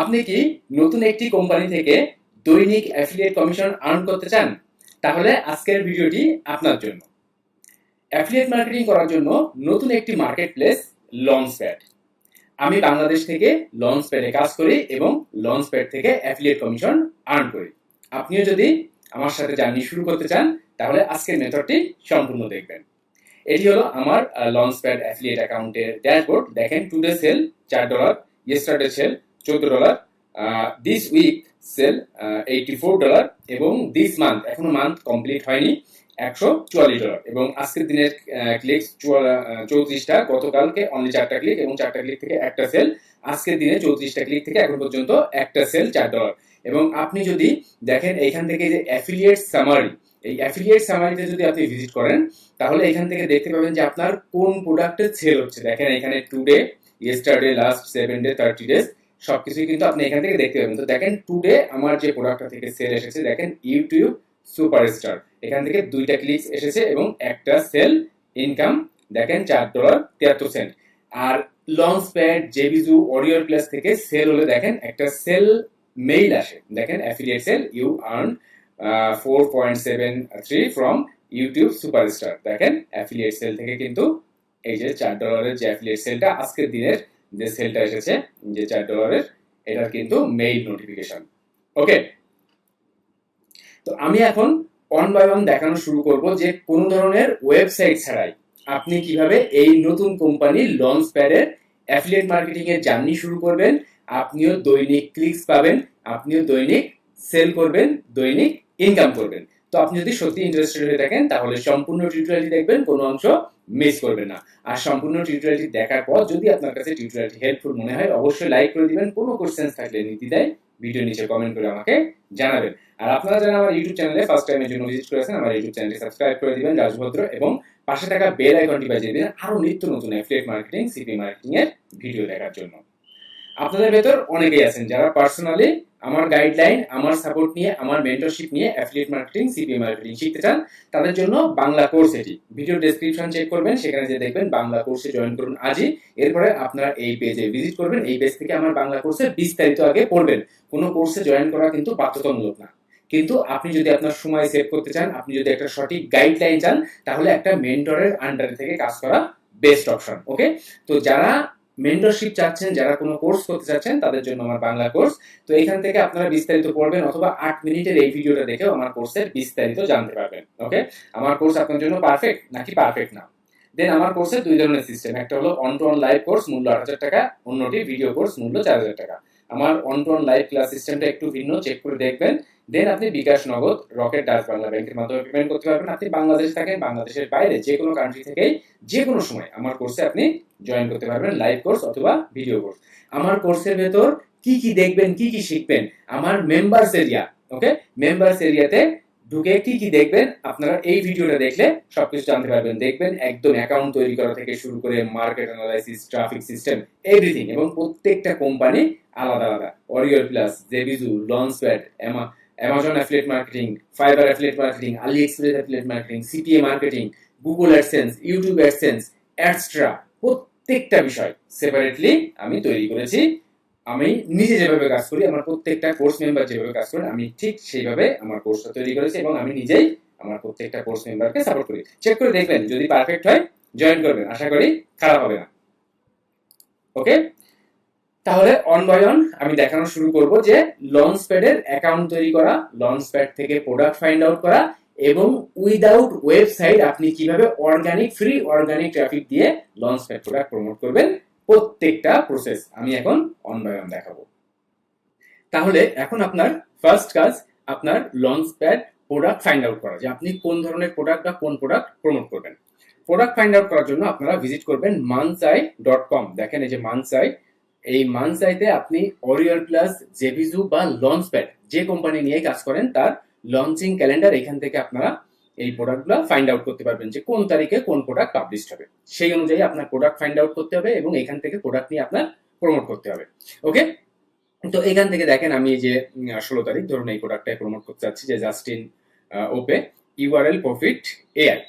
আপনি কি নতুন একটি কোম্পানি থেকে দৈনিক অ্যাফিলিয়েট কমিশন আর্ন করতে চান? তাহলে আজকের ভিডিওটি আপনার জন্য। অ্যাফিলিয়েট মার্কেটিং করার জন্য নতুন একটি মার্কেট প্লেস লঞ্চপ্যাড। আমি বাংলাদেশ থেকে লঞ্চপ্যাডে কাজ করি এবং লঞ্চপ্যাড থেকে অ্যাফিলিয়েট কমিশন আর্ন করি। আপনিও যদি আমার সাথে জার্নি শুরু করতে চান তাহলে আজকের মেথডটি সম্পূর্ণ দেখবেন। এটি হলো আমার লঞ্চপ্যাড অ্যাফিলিয়েট অ্যাকাউন্টের ড্যাশবোর্ড। দেখেন today sale $4, yesterday sale $14, this week sale $84 এবং দিস মান্থ, এখনো মান্থ কমপ্লিট হয়নি, $144 এবং আজকের দিনের ক্লিকস 34টা, গতকালকে অনলি 4টা ক্লিক এবং 4টা ক্লিক থেকে একটা সেল, আজকের দিনে 34টা ক্লিক থেকে এখন পর্যন্ত একটা সেল $4। এবং আপনি যদি দেখেন এইখান থেকে যে অ্যাফিলিয়েট সামারি, এই অ্যাফিলিয়েট সামারিতে যদি আপনি ভিজিট করেন তাহলে এখান থেকে দেখতে পাবেন যে আপনার কোন প্রোডাক্টের সেল হচ্ছে। দেখেন এখানে today, yesterday, last 7 day, 30 days সবকিছুই কিন্তু আপনি এখান থেকে দেখতে পাবেন। তো দেখেন টুডে আমার যে প্রোডাক্টটা থেকে সেল এসেছে, দেখেন ইউটিউব সুপারস্টার, এখান থেকে 2টা ক্লিকস এসেছে এবং একটা সেল, ইনকাম দেখেন $4.73। আর লঞ্চপ্যাড, জেবিজু, অরিওর প্লাস থেকে সেল হলে দেখেন একটা সেল মেইল আসে, দেখেন affiliate sale you earn 4.73 from YouTube Superstar. দেখেন অ্যাফিলিয়েট সেল থেকে কিন্তু এই যে $4 যে অ্যাফিলিয়েট সেলটা, আজকের দিনের যে সেলটা এসেছে যে $4, এটার কিন্তু মেইল নোটিফিকেশন। ওকে, তো আমি এখন ওয়ান বাই ওয়ান দেখানো শুরু করব যে কোন ধরনের ওয়েবসাইট ছাড়াই আপনি কিভাবে এই নতুন কোম্পানি লঞ্চপ্যাডের অ্যাফিলিয়েট মার্কেটিং এর জার্নি শুরু করবেন। আপনিও দৈনিক ক্লিকস পাবেন, আপনিও দৈনিক সেল করবেন, দৈনিক ইনকাম করবেন। তো আপনি যদি সত্যি ইন্টারেস্টেড হয়ে থাকেন তাহলে সম্পূর্ণ টিউটোরিয়ালটি দেখবেন, কোনো অংশ মিস করবেন না। আর সম্পূর্ণ টিউটোরিয়ালটি দেখার পর যদি আপনার কাছে টিউটোরিয়ালটি হেল্পফুল মনে হয় অবশ্যই লাইক করে দিবেন। কোনো কোশ্চেন থাকলে নির্দ্বিধায় ভিডিও নিচে কমেন্ট করে আমাকে জানাবেন। আর আপনারা যারা আমার ইউটিউব চ্যানেলে ফার্স্ট টাইমের জন্য ভিজিট করেছেন, আমার ইউটিউব চ্যানেলটি সাবস্ক্রাইব করে দিবেন রাজভদ্র, এবং পাশে থাকা বেল আইকনটি বাজিয়ে দিবেন আরো নিত্য নতুন অ্যাফিলিয়েট মার্কেটিং, সিপি মার্কেটিং এর ভিডিও দেখার জন্য। আপনাদের ভেতর অনেকেই আছেন যারা পার্সোনালি আমার গাইডলাইন, আমার সাপোর্ট নিয়ে, আমার মেন্টরশিপ নিয়ে অ্যাফিলিয়েট মার্কেটিং, সিপি মার্কেটিং শিখতে চান। তাদের জন্য বাংলা কোর্স এটি। ভিডিও ডেসক্রিপশন চেক করবেন, সেখানে যে দেখবেন বাংলা কোর্সে জয়েন করুন আজই। এরপরে আপনারা এই পেজে ভিজিট করবেন, এই পেজ থেকে আমার বাংলা কোর্সে বিস্তারিত আগে পড়বেন। কোনো কোর্সে জয়েন করা কিন্তু বাধ্যতামূলক না, কিন্তু আপনি যদি আপনার সময় সেভ করতে চান, আপনি যদি একটা সঠিক গাইডলাইন চান, তাহলে একটা মেন্টরের আন্ডারে থেকে কাজ করা বেস্ট অপশন। ওকে, তো যারা মেন্টরশিপ চাচ্ছেন, যারা কোনো কোর্স করতে চাচ্ছেন, তাদের জন্য আমার বাংলা কোর্স। তো এখান থেকে আপনারা বিস্তারিত পড়বেন অথবা 8 মিনিটের এই ভিডিওটা দেখেও আমার কোর্সের বিস্তারিত জানতে পারবেন। ওকে, আমার কোর্স আপনার জন্য পারফেক্ট নাকি পারফেক্ট না। দেন আমার কোর্সের 2 ধরনের সিস্টেম, একটা হলো one to one live course মূল্য 8,000 টাকা, অন্যটি ভিডিও কোর্স মূল্য 4,000 টাকা। আমার one to one live class সিস্টেমটা একটু ভিন্ন, চেক করে দেখবেন। দেন আপনি বিকাশ, নগদ, রকেট, ডাচ বাংলা ব্যাংকের মাধ্যমে পেমেন্ট করতে পারবেন। আপনি বাংলাদেশে থাকেন, বাংলাদেশের বাইরে যে কোনো কান্ট্রি থেকেই যে কোনো সময় আমার কোর্সে আপনি জয়েন করতে পারবেন, লাইভ কোর্স অথবা ভিডিও কোর্স। আমার কোর্সের ভেতর কি কি দেখবেন, কি কি শিখবেন, আমার মেম্বার্স এরিয়া, ওকে, মেম্বার্স এরিয়াতে ঢুকে কি কি দেখবেন আপনারা এই ভিডিওটা দেখলে সবকিছু জানতে পারবেন। দেখবেন একদম অ্যাকাউন্ট তৈরি করা থেকে শুরু করে market analysis, traffic system, everything, এবং প্রত্যেকটা কোম্পানি আলাদা আলাদা, অরিওর প্লাস, জেবিজু, launchpad, Amazon affiliate marketing, Fiverr affiliate marketing, AliExpress affiliate marketing, CPA marketing, Google AdSense, YouTube AdSense, Adsterra, প্রত্যেকটা বিষয় সেপারেটলি আমি তৈরি করেছি। আমি নিজে যেভাবে কাজ করি, আমার প্রত্যেকটা কোর্স মেম্বার যেভাবে কাজ করেন, আমি ঠিক সেইভাবে আমার কোর্সটা তৈরি করেছি এবং আমি নিজেই আমার প্রত্যেকটা কোর্স মেম্বারকে সাপোর্ট করি। চেক করে দেখবেন, যদি পারফেক্ট হয় জয়েন করবেন, আশা করি খারাপ হবে না। ওকে, তাহলে অন বাই অন আমি দেখানো শুরু করব যে লঞ্চপ্যাডের অ্যাকাউন্ট তৈরি করা, লঞ্চপ্যাড থেকে প্রোডাক্ট ফাইন্ড আউট করা, এবং উইদাউট ওয়েবসাইট আপনি কিভাবে অর্গানিক, ফ্রি অর্গানিক ট্রাফিক দিয়ে লঞ্চপ্যাড প্রোডাক্ট প্রমোট করবেন, প্রত্যেকটা প্রসেস আমি এখন অন বাই অন দেখাবো। তাহলে এখন আপনার ফার্স্ট কাজ আপনার লঞ্চপ্যাড প্রোডাক্ট ফাইন্ড আউট করা, যে আপনি কোন ধরনের প্রোডাক্ট বা কোন প্রোডাক্ট প্রমোট করবেন। প্রোডাক্ট ফাইন্ড আউট করার জন্য আপনারা ভিজিট করবেন mansai.com। দেখেন এই যে মানসাই, এই মানসাইতে আপনি অরিওর প্লাস, জেবিজু বা লঞ্চপ্যাড যে কোম্পানি নিয়ে কাজ করেন তার লঞ্চিং ক্যালেন্ডার, এখান থেকে আপনারা এই প্রোডাক্টগুলো ফাইন্ড আউট করতে পারবেন যে কোন তারিখে কোন প্রোডাক্ট পাবলিশ হবে। সেই অনুযায়ী আপনার প্রোডাক্ট ফাইন্ড আউট করতে হবে এবং এখান থেকে প্রোডাক্ট নিয়ে আপনার প্রমোট করতে হবে। ওকে, তো এখান থেকে দেখেন আমি এই যে 16 তারিখ ধরুন এই প্রোডাক্টটাই প্রমোট করতে চাচ্ছি, যে জাস্টিন ওপে, ইউআরএল প্রফিট এআই।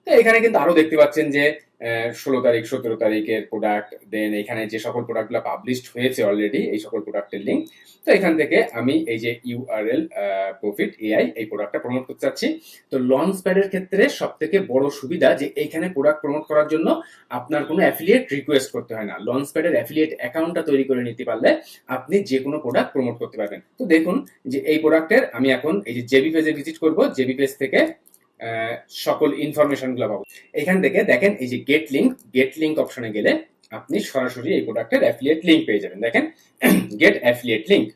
তো এখানে কিন্তু আরো দেখতে পাচ্ছেন যে 16 তারিখ 17 তারিখের প্রোডাক্ট, দেন এখানে যে সকল প্রোডাক্টগুলো পাবলিশড হয়েছে অলরেডি এই সকল প্রোডাক্টের লিঙ্ক। তো এখান থেকে আমি এই যে ইউআরএল প্রফিট এআই এই প্রোডাক্টটা প্রমোট করতে চাচ্ছি। তো লঞ্চ প্যাডের ক্ষেত্রে সব থেকে বড় সুবিধা যে এইখানে প্রোডাক্ট প্রমোট করার জন্য আপনার কোনো অ্যাফিলিয়েট রিকোয়েস্ট করতে হয় না। লঞ্চ প্যাডের অ্যাফিলিয়েট অ্যাকাউন্টটা তৈরি করে নিতে পারলে আপনি যে কোনো প্রোডাক্ট প্রমোট করতে পারবেন। তো দেখুন যে এই প্রোডাক্টের আমি এখন এই যে জেবি পেজে ভিজিট করব, জেবি পেজ থেকে সকল ইনফরমেশন গুলো পাবো। এখান থেকে দেখেন এই যে গেট লিঙ্ক অপশনে গেলে আপনি সরাসরি এই প্রোডাক্টের অ্যাফিলিয়েট লিঙ্ক পেয়ে যাবেন। দেখেন গেট অ্যাফিলিয়েট লিঙ্ক,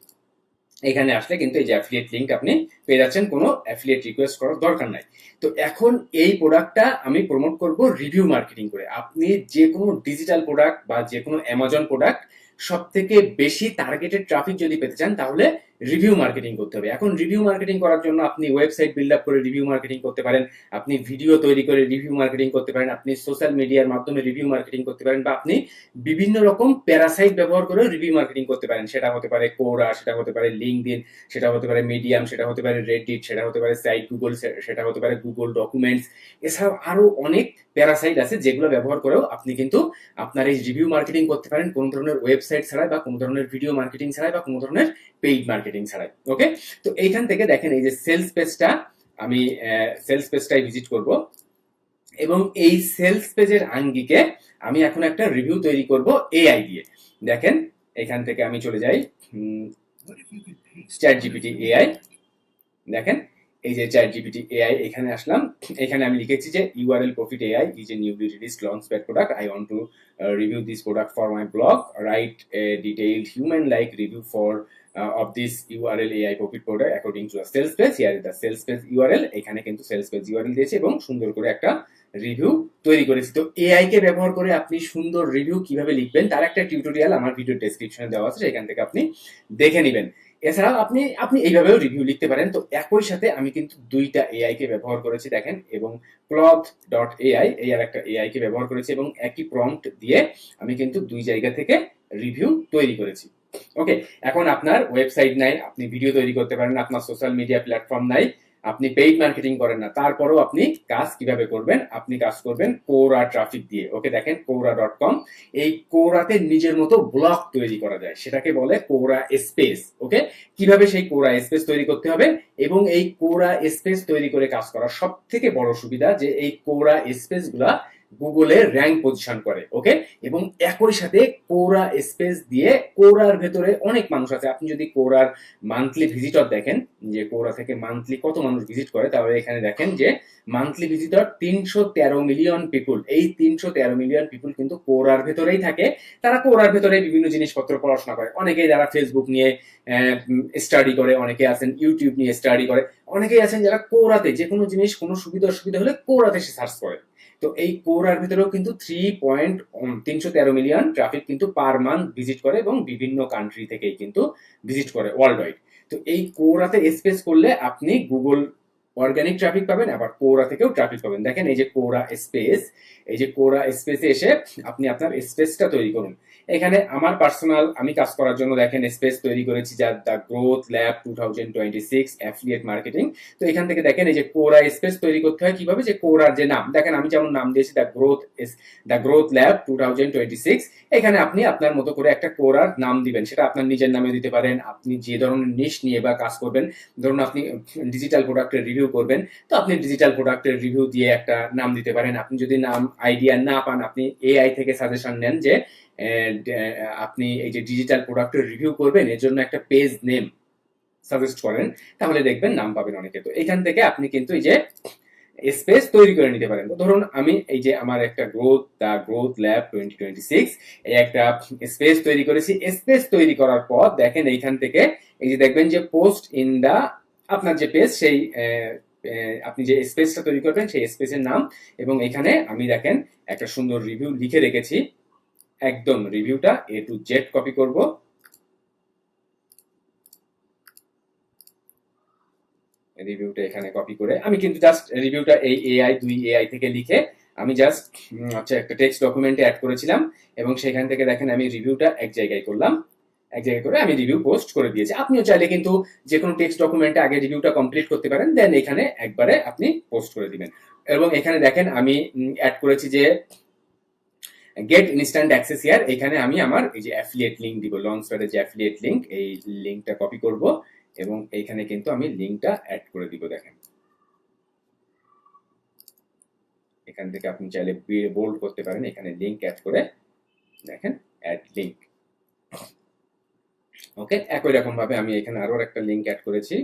এখানে আসলে কিন্তু এই যে অ্যাফিলিয়েট লিঙ্ক আপনি পেয়ে যাচ্ছেন, কোনো অ্যাফিলিয়েট রিকোয়েস্ট করার দরকার নাই। তো এখন এই প্রোডাক্টটা আমি প্রমোট করব রিভিউ মার্কেটিং করে। আপনি যে কোনো ডিজিটাল প্রোডাক্ট বা যে কোনো অ্যামাজন প্রোডাক্ট সব থেকে বেশি টার্গেটেড ট্রাফিক যদি পেতে চান তাহলে রিভিউ মার্কেটিং করতে হবে। এখন রিভিউ মার্কেটিং করার জন্য আপনি ওয়েবসাইট বিল্ড আপ করে রিভিউ মার্কেটিং করতে পারেন, আপনি ভিডিও তৈরি করে রিভিউ মার্কেটিং করতে পারেন, আপনি সোশ্যাল মিডিয়ার মাধ্যমে রিভিউ মার্কেটিং করতে পারেন, বা আপনি বিভিন্ন রকম প্যারাসাইট ব্যবহার করে রিভিউ মার্কেটিং করতে পারেন। সেটা হতে পারে কোরা, সেটা হতে পারে লিঙ্কডইন, সেটা হতে পারে মিডিয়াম, সেটা হতে পারে রেডিট, সেটা হতে পারে সাইট গুগল, সেটা হতে পারে গুগল ডকুমেন্টস। এছাড়াও আরো অনেক প্যারাসাইট আছে যেগুলো ব্যবহার করেও আপনি কিন্তু আপনার এই রিভিউ মার্কেটিং করতে পারেন, কোনো ধরনের ওয়েবসাইট ছাড়াই বা কোনো ধরনের ভিডিও মার্কেটিং ছাড়াই বা কোনো ধরনের পেইড মার্কেটিং ছাড়াই। ওকে, তো এইখান থেকে দেখেন এই যে সেলস পেজটা, আমি সেলস পেজটাই ভিজিট করব এবং এই সেলস পেজের আঙ্গিকে আমি এখন একটা রিভিউ তৈরি করব এআই দিয়ে। দেখেন এখান থেকে আমি চলে যাই চ্যাট জিপিটি এআই। দেখেন এই যে চ্যাট জিপিটি এআই, এখানে আসলাম। এখানে আমি লিখেছি যে URL profit AI is a newly released launch pad product, I want to review this product for my blog, write a detailed human like review for of this URL AI profit product according to a sales page. Here is the sales page URL, এখানে কিন্তু sales page URL দিয়েছে এবং সুন্দর করে একটা review তৈরি করেছি। তো এআই কে ব্যবহার করে আপনি সুন্দর রিভিউ কিভাবে লিখবেন তার একটা টিউটোরিয়াল আমার ভিডিও ডেসক্রিপশনে দেওয়া আছে, সেখান থেকে আপনি দেখে নেবেন। এছাড়াও আপনি এইভাবেও রিভিউ লিখতে পারেন। তো একই সাথে আমি কিন্তু দুইটা এআই কে ব্যবহার করেছি দেখেন, এবং Claude.ai এই আর একটা এআই কে ব্যবহার করেছি এবং একই প্রম্পট দিয়ে আমি কিন্তু দুই জায়গা থেকে রিভিউ তৈরি করেছি। ওকে, এখন আপনার ওয়েবসাইট নাই, আপনি ভিডিও তৈরি করতে পারেন, আপনার সোশ্যাল মিডিয়া প্ল্যাটফর্ম নাই, আপনি পেইড মার্কেটিং করেন না, তারপরেও আপনি কাজ কিভাবে করবেন? আপনি কাজ করবেন কোরা ট্রাফিক দিয়ে। ওকে, দেখেন কোরা.com, এই কোরাতে নিজের মতো ব্লগ তৈরি করা যায়, সেটাকে বলে কোরা স্পেস। ওকে, কিভাবে সেই কোরা স্পেস তৈরি করতে হবে এবং এই কোরা স্পেস তৈরি করে কাজ করার সব থেকে বড় সুবিধা যে এই কোরা স্পেস গুলা গুগলে র্যাঙ্ক পজিশন করে। ওকে, এবং একই সাথে কোরা স্পেস দিয়ে কোরার ভেতরে অনেক মানুষ আছে। আপনি যদি কোরার মান্থলি ভিজিটর দেখেন যে কোরা থেকে মান্থলি কত মানুষ ভিজিট করে, তাহলে এখানে দেখেন যে মান্থলি ভিজিটর 313 মিলিয়ন পিপুল। এই 313 মিলিয়ন পিপুল কিন্তু কোরার ভেতরেই থাকে, তারা কোরার ভেতরে বিভিন্ন জিনিসপত্র পড়াশোনা করে। অনেকেই যারা ফেসবুক নিয়ে স্টাডি করে, অনেকে আছেন ইউটিউব নিয়ে স্টাডি করে, অনেকেই আছেন যারা কোরাতে যে কোনো জিনিস কোনো সুবিধা অসুবিধা হলে কোরাতে সে সার্চ করে। তো এই কোরার ভিতরেও কিন্তু 313 মিলিয়ন ট্রাফিক কিন্তু পার মান্থ ভিজিট করে এবং বিভিন্ন কান্ট্রি থেকেই কিন্তু ভিজিট করে ওয়ার্ল্ড ওয়াইড। তো এই কোরাতে স্পেস করলে আপনি গুগল অর্গানিক ট্রাফিক পাবেন, আবার কোরা থেকেও ট্রাফিক পাবেন। দেখেন এই যে কোরা স্পেস, এই যে কোরা স্পেসে এসে আপনি আপনার স্পেসটা তৈরি করুন। এখানে আমার পার্সোনাল আমি কাজ করার জন্য দেখেন স্পেস তৈরি করেছি, যার the growth lab 2026 affiliate marketing. তো এখান থেকে দেখেন এই যে কোরা স্পেস তৈরি করতে হয় কিভাবে, যে কোরার যে নাম দেখেন, আমি যেমন নাম দিয়েছি দ্য গ্রোথ ল্যাব 2026। এখানে আপনি আপনার মতো করে একটা কোরার নাম দিবেন, সেটা আপনার নিজের নামে দিতে পারেন। আপনি যে ধরনের নিশ নিয়ে বা কাজ করবেন, ধরুন আপনি ডিজিটাল প্রোডাক্টের রিভিউ করবেন, তো আপনি ডিজিটাল প্রোডাক্টের রিভিউ দিয়ে একটা নাম দিতে পারেন। আপনি যদি নাম আইডিয়া না পান, আপনি এআই থেকে সাজেশন নেন যে আপনি এই যে ডিজিটাল প্রোডাক্টের রিভিউ করবেন, এর জন্য একটা পেজ নেম সাজেস্ট করেন, তাহলে দেখবেন নাম পাবেন অনেকে। তো এখান থেকে আপনি কিন্তু এই যে স্পেস তৈরি করে নিতে পারেন। তো ধরুন আমি এই যে আমার একটা দ্য গ্রোথ ল্যাব 2026 এই একটা স্পেস তৈরি করেছি। স্পেস তৈরি করার পর দেখেন এইখান থেকে এই যে দেখবেন যে পোস্ট ইন দা, আপনার যে পেজ সেই আপনি যে স্পেসটা তৈরি করবেন সেই স্পেসের নাম, এবং এখানে আমি দেখেন একটা সুন্দর রিভিউ লিখে রেখেছি। একদম রিভিউটা A to Z কপি করব, রিভিউটা এখানে কপি করে আমি কিন্তু জাস্ট রিভিউটা এই দুই এআই থেকে লিখে আমি জাস্ট একটা টেক্সট ডকুমেন্টে অ্যাড করেছিলাম এবং সেখান থেকে দেখেন আমি রিভিউটা এক জায়গায় করলাম, এক জায়গায় করে আমি রিভিউ পোস্ট করে দিয়েছি। আপনিও চাইলে কিন্তু যে কোনো টেক্সট ডকুমেন্টে আগে রিভিউটা কমপ্লিট করতে পারেন, দেন এখানে একবারে আপনি পোস্ট করে দিবেন। এবং এখানে দেখেন আমি অ্যাড করেছি যে গেট ইনস্ট্যান্ট অ্যাক্সেস হিয়ার, এখানে আমি আমার এই যে অ্যাফিলিয়েট লিংক দিব, লঞ্চপ্যাডের যে অ্যাফিলিয়েট লিংক, এই লিংকটা কপি করব এবং এইখানে কিন্তু আমি লিংকটা অ্যাড করে দিব। দেখেন এখান থেকে আপনি চাইলে বোল্ড করতে পারেন, এখানে লিংক অ্যাড করে দেখেন অ্যাড লিংক। ওকে, একই রকম ভাবে আমি এখানে আরো একটা লিংক অ্যাড করেছি,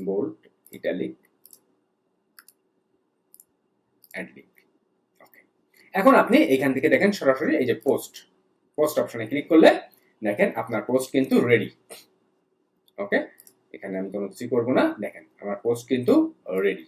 বোল্ড ইটালিক অ্যাড লিংক। ওকে, এখন আপনি এখান থেকে দেখেন সরাসরি এই যে পোস্ট অপশনে ক্লিক করলে দেখেন আপনার পোস্ট কিন্তু রেডি। ওকে, এখানে আমি কোনো কিছু করবো না, দেখেন আমার পোস্ট কিন্তু রেডি।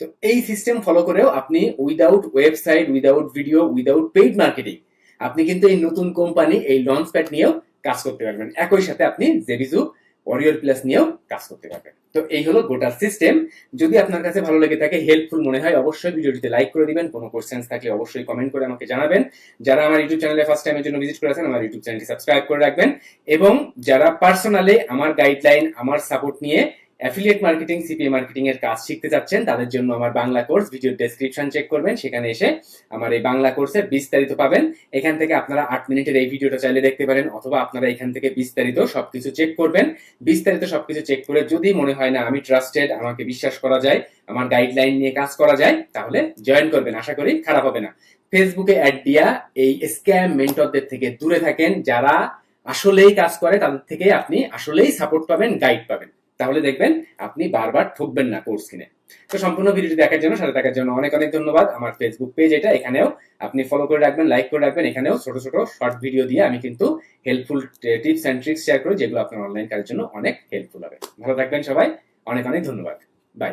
তো এই সিস্টেম ফলো করেও আপনি without website, without video, without paid marketing আপনি কিন্তু এই নতুন কোম্পানি এই লঞ্চপ্যাড নিয়েও কাজ করতে পারবেন। একই সাথে আপনি জেবিজু ওয়ারিয়র প্লাস নিয়েও কাজ করতে পারবেন। তো এই হলো গোটা সিস্টেম। যদি আপনার কাছে ভালো লেগে থাকে, হেল্পফুল মনে হয়, অবশ্যই ভিডিওটিতে লাইক করে দিবেন। কোনো কোশ্চেন্স থাকলে অবশ্যই কমেন্ট করে আমাকে জানাবেন। যারা আমার ইউটিউব চ্যানেলে ফার্স্ট টাইমের জন্য ভিজিট করেছেন, আমার ইউটিউব চ্যানেলটি সাবস্ক্রাইব করে রাখবেন। এবং যারা পার্সোনালি আমার গাইডলাইন, আমার সাপোর্ট নিয়ে অ্যাফিলিয়েট মার্কেটিং, সিপিএ মার্কেটিং এর কাজ শিখতে চাচ্ছেন, তাদের জন্য আমার Bangla course, video description check করবেন, সেখানে এসে আমার এই বাংলা কোর্সের বিস্তারিত পাবেন। এখান থেকে আপনারা 8 মিনিটের এই ভিডিওটা চাইলে দেখতে পারেন, অথবা আপনারা এখান থেকে বিস্তারিত সবকিছু চেক করবেন। বিস্তারিত সবকিছু চেক করে যদি মনে হয় না আমি ট্রাস্টেড, আমাকে বিশ্বাস করা যায়, আমার গাইডলাইন নিয়ে কাজ করা যায়, তাহলে জয়েন করবেন। আশা করি খারাপ হবে না। ফেসবুকে অ্যাড দিয়া এই স্ক্যাম মেন্টরদের থেকে দূরে থাকেন। যারা আসলেই কাজ করে তাদের থেকে আপনি আসলেই সাপোর্ট পাবেন, গাইড পাবেন। তাহলে দেখবেন আপনি বারবার ঠকবেন না কোর্স কিনে। তো সম্পূর্ণ ভিডিওটি দেখার জন্য, সাথে থাকার জন্য অনেক অনেক ধন্যবাদ। আমার ফেসবুক পেজ এটা, এখানেও আপনি ফলো করে রাখবেন, লাইক করে রাখবেন। এখানেও ছোট ছোট শর্ট ভিডিও দিয়ে আমি কিন্তু helpful tips and tricks share করি, যেগুলো আপনার অনলাইন কাজের জন্য অনেক হেল্পফুল হবে। ভালো থাকবেন সবাই, অনেক অনেক ধন্যবাদ, বাই।